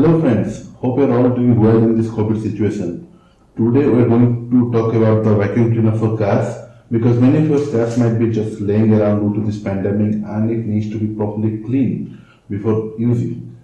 Hello friends, hope you're all doing well in this COVID situation. Today we're going to talk about the vacuum cleaner for cars because many of your cars might be just laying around due to this pandemic and it needs to be properly cleaned before using.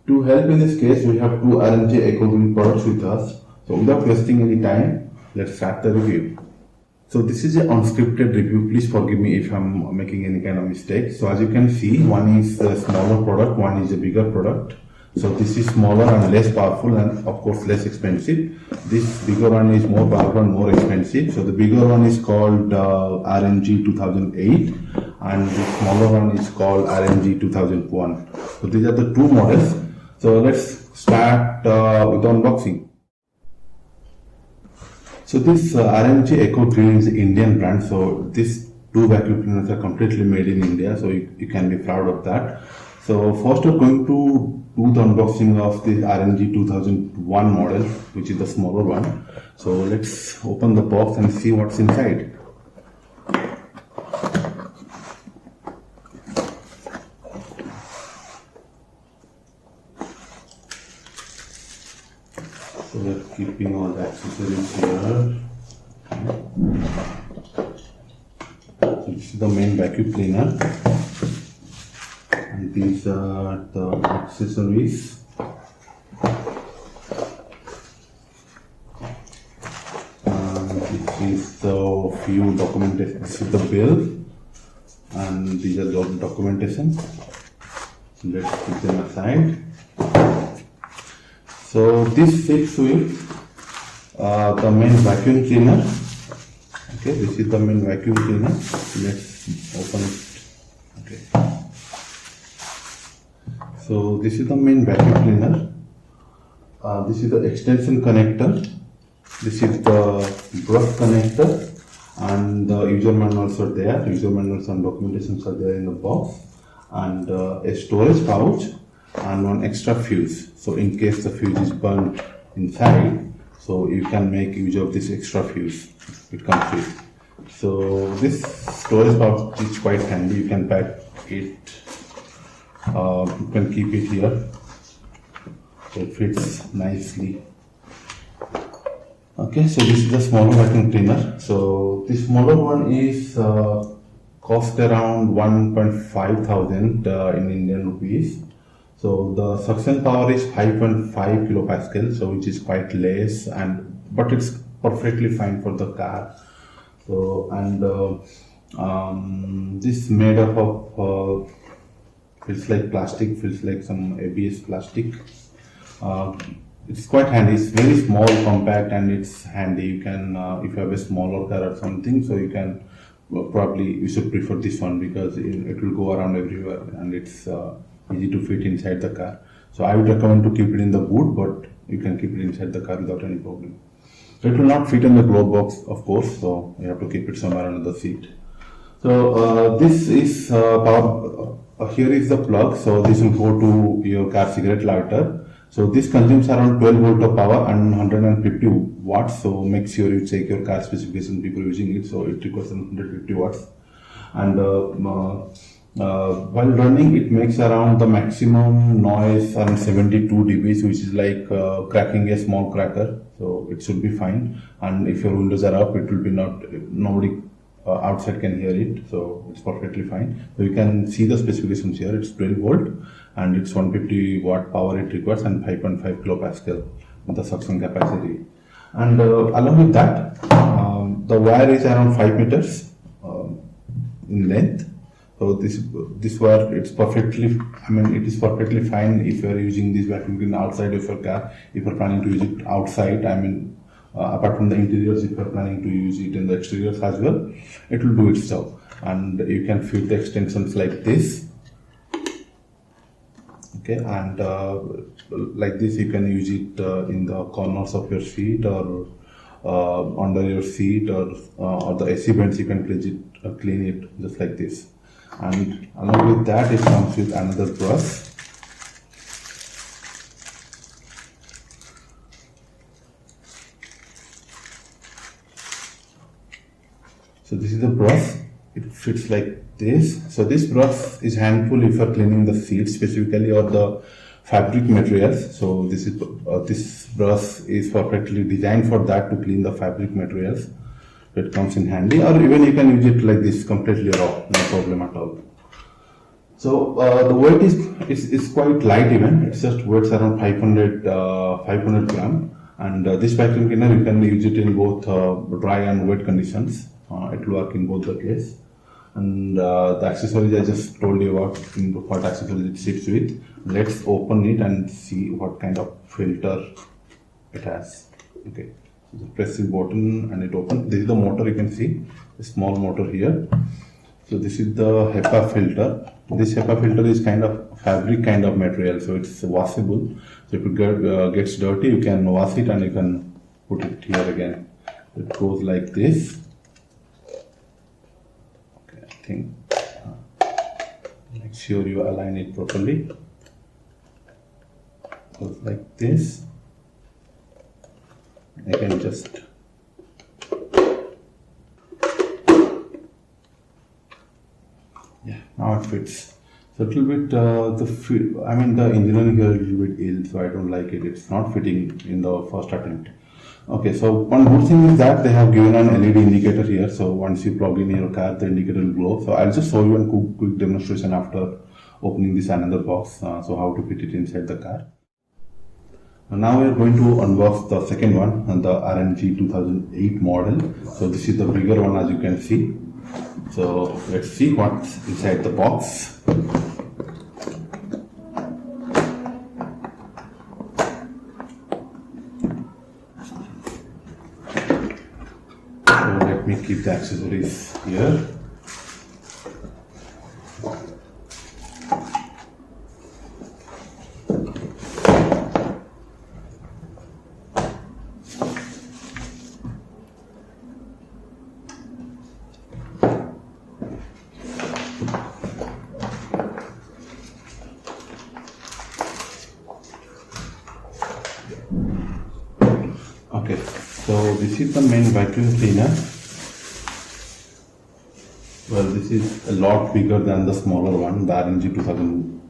To help in this case, we have two RNG EKO GREEN products with us. So without wasting any time, let's start the review. So this is an unscripted review. Please forgive me if I'm making any kind of mistake. So as you can see, one is a smaller product, one is a bigger product. So this is smaller and less powerful and of course less expensive. This bigger one is more powerful and more expensive. So the bigger one is called RNG 2008 and the smaller one is called RNG 2001. So these are the two models. So let's start with unboxing. So this RNG EKO GREEN is an Indian brand. So these two vacuum cleaners are completely made in India. So you can be proud of that. So first we're going to do the unboxing of the RNG 2001 model, which is the smaller one. So let's open the box and see what's inside. So we're keeping all the accessories here. So this is the main vacuum cleaner. And these are the accessories. This is the few documentation. This is the bill, and these are the documentation. Let's put them aside. So this fits with the main vacuum cleaner. Okay, this is the main vacuum cleaner. Let's open it. Okay. So this is the main vacuum cleaner. This is the extension connector. This is the brush connector, and the user manuals are there. User manuals and documentations are there in the box, and a storage pouch and one extra fuse. So in case the fuse is burnt inside, so you can make use of this extra fuse. It comes with. So this storage pouch is quite handy. You can pack it. You can keep it here, so it fits nicely. Okay, so this is the smaller vacuum cleaner. So this smaller one is cost around 1.5 thousand in Indian rupees. So the suction power is 5.5 kilopascal, so which is quite less, but it's perfectly fine for the car. So this made up of feels like plastic, feels like some ABS plastic. It's quite handy. It's very small, compact, and it's handy. You can, if you have a smaller car or something, so you can you should prefer this one because it will go around everywhere and it's easy to fit inside the car. So I would recommend to keep it in the boot, but you can keep it inside the car without any problem. So it will not fit in the glove box, of course. So you have to keep it somewhere under the seat. So this is power. Here is the plug, so this will go to your car cigarette lighter. So this consumes around 12 volt of power and 150 watts. So make sure you check your car specification before using it. So it requires 150 watts. And while running, it makes around the maximum noise around 72 dB, which is like cracking a small cracker. So it should be fine. And if your windows are up, it will be nobody outside can hear it, so it's perfectly fine. So you can see the specifications here. It's 12 volt and it's 150 watt power it requires and 5.5 kilopascal the suction capacity. And along with that, the wire is around 5 meters in length. So this wire, it's perfectly, it is perfectly fine if you are using this vacuum cleaner outside of your car. If you are planning to use it outside, apart from the interiors, if you are planning to use it in the exteriors as well, it will do its job. And you can fit the extensions like this. Okay, and like this you can use it in the corners of your seat or under your seat or the AC vents. You can clean it just like this. And along with that, it comes with another brush. So this is the brush. It fits like this. So this brush is handful if you are cleaning the seat specifically or the fabric materials. So this brush is perfectly designed for that, to clean the fabric materials. It comes in handy, or even you can use it like this completely raw, no problem at all. So the weight is quite light even. It's just weighs around 500 gram. And this vacuum cleaner, you can use it in both dry and wet conditions. It will work in both the case. And the accessories I just told you about, what accessories it ships with. Let's open it and see what kind of filter it has. Okay, so press the button and it opens. This is the motor, you can see a small motor here. So this is the Hepa filter. This Hepa filter is kind of fabric kind of material, so it's washable. So if it gets dirty, you can wash it and you can put it here again. It goes like this. Okay, I think make sure you align it properly. Goes like this. I can just now it fits. So a little bit the engineering here is a little bit ill, so I don't like it. It's not fitting in the first attempt. Okay, so one good thing is that they have given an LED indicator here. So once you plug in your car, the indicator will glow. So I'll just show you a quick demonstration after opening this another box. So how to fit it inside the car. Now we are going to unbox the second one, and the RNG 2008 model. So this is the bigger one, as you can see. So let's see what's inside the box. So let me keep the accessories here. Okay, so this is the main vacuum cleaner. Well, this is a lot bigger than the smaller one, the RNG 2000.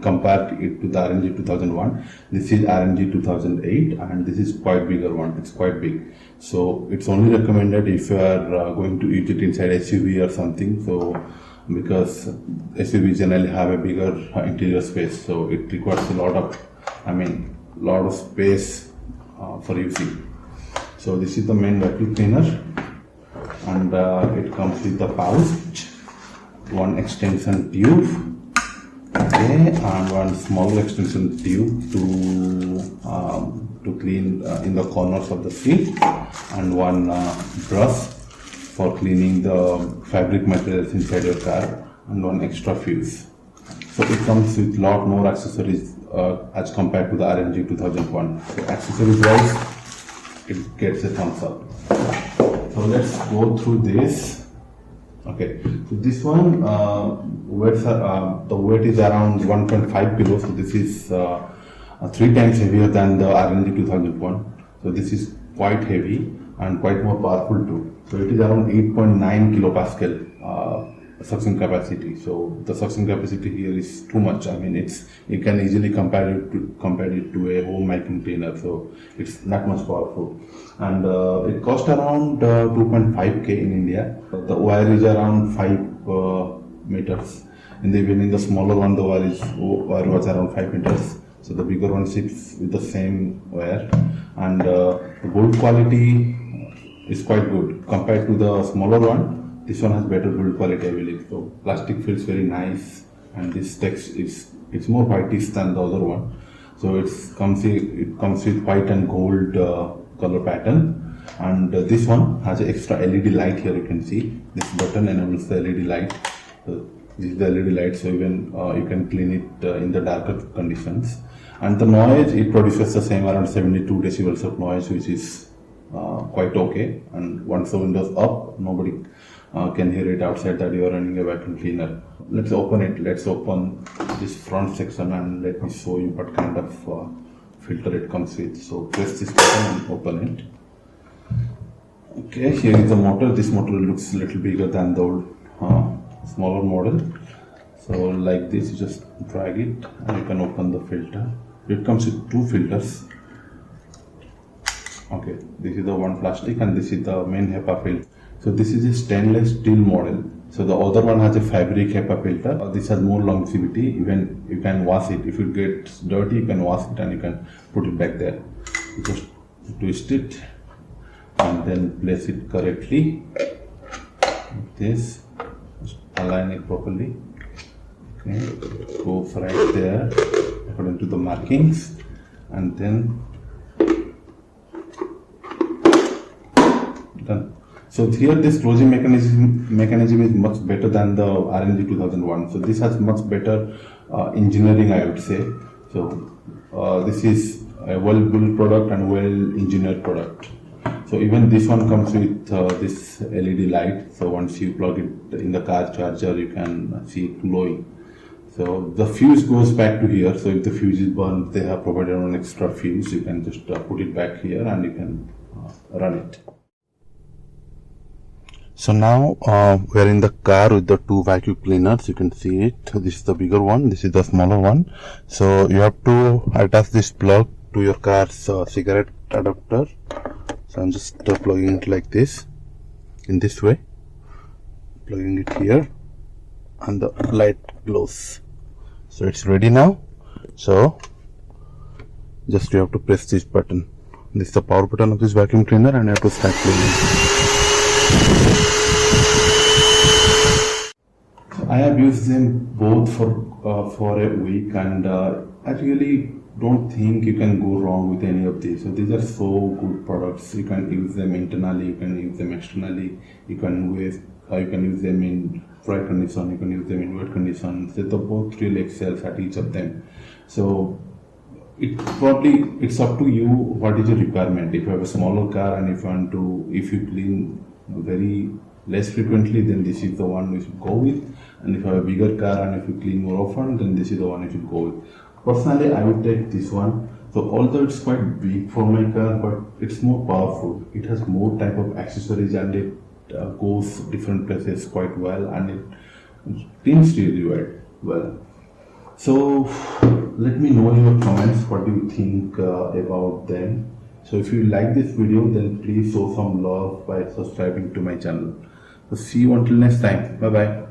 Compared it to the RNG 2001, this is RNG 2008, and this is quite bigger one. It's quite big. So it's only recommended if you are going to use it inside SUV or something. So because SUVs generally have a bigger interior space, so it requires a lot of space for using. So this is the main vacuum cleaner, and it comes with the pouch, one extension tube, okay, and one small extension tube to clean in the corners of the seat, and one brush for cleaning the fabric materials inside your car, and one extra fuse. So it comes with lot more accessories as compared to the RNG 2001. So accessories wise, it gets a thumbs up. So let's go through this. Okay, so this one the weight is around 1.5 kilos. So this is 3 times heavier than the RNG 2001. So this is quite heavy and quite more powerful too. So it is around 8.9 kilopascal suction capacity. So the suction capacity here is too much. You can easily compare it to a home vacuum cleaner. So it's not much powerful, and it cost around 2.5k in India. The wire is around 5 meters. In the smaller one, the wire was around 5 meters. So the bigger one sits with the same wire, and the build quality is quite good compared to the smaller one. This one has better build quality, I believe. So plastic feels very nice, and this text it's more whitish than the other one. So it comes with white and gold color pattern, and this one has an extra LED light here. You can see this button enables the LED light. So this is the LED light, so even you can clean it in the darker conditions. And the noise, it produces the same around 72 decibels of noise, which is quite okay. And once the window's up, nobody can hear it outside that you are running a vacuum cleaner. Let's open it. Let's open this front section and let me show you what kind of filter it comes with. So press this button and open it. Okay, here is the motor. This motor looks a little bigger than the old smaller model. So like this, you just drag it and you can open the filter. It comes with two filters. Okay, this is the one plastic and this is the main HEPA filter. So this is a stainless steel model. So the other one has a fabric HEPA filter. This has more longevity. Even you can wash it. If it gets dirty, you can wash it and you can put it back there. You just twist it and then place it correctly. Like this. Just align it properly. Okay, goes right there according to the markings, and then done. So here this closing mechanism is much better than the RNG 2001. So this has much better engineering, I would say. So this is a well-built product and well-engineered product. So even this one comes with this LED light. So once you plug it in the car charger, you can see it glowing. So the fuse goes back to here. So if the fuse is burned, they have provided an extra fuse. You can just put it back here and you can run it. So now we are in the car with the two vacuum cleaners. You can see it. This is the bigger one. This is the smaller one. So you have to attach this plug to your car's cigarette adapter. So I'm just plugging it like this, in this way, plugging it here, and the light glows. So it's ready now. So just you have to press this button. This is the power button of this vacuum cleaner, and you have to start cleaning. So I have used them both for a week, and I really don't think you can go wrong with any of these. So these are so good products. You can use them internally, you can use them externally, you can use them in dry condition, you can use them in wet conditions. They both really excels at each of them. So it's up to you what is your requirement. If you have a smaller car and if you clean very less frequently, then this is the one you should go with. And if you have a bigger car and if you clean more often, then this is the one you should go with. Personally, I would take this one. So although it's quite big for my car, but it's more powerful. It has more type of accessories and it goes different places quite well, and it cleans really well. So let me know in your comments what do you think about them. So if you like this video, then please show some love by subscribing to my channel. So see you until next time. Bye bye.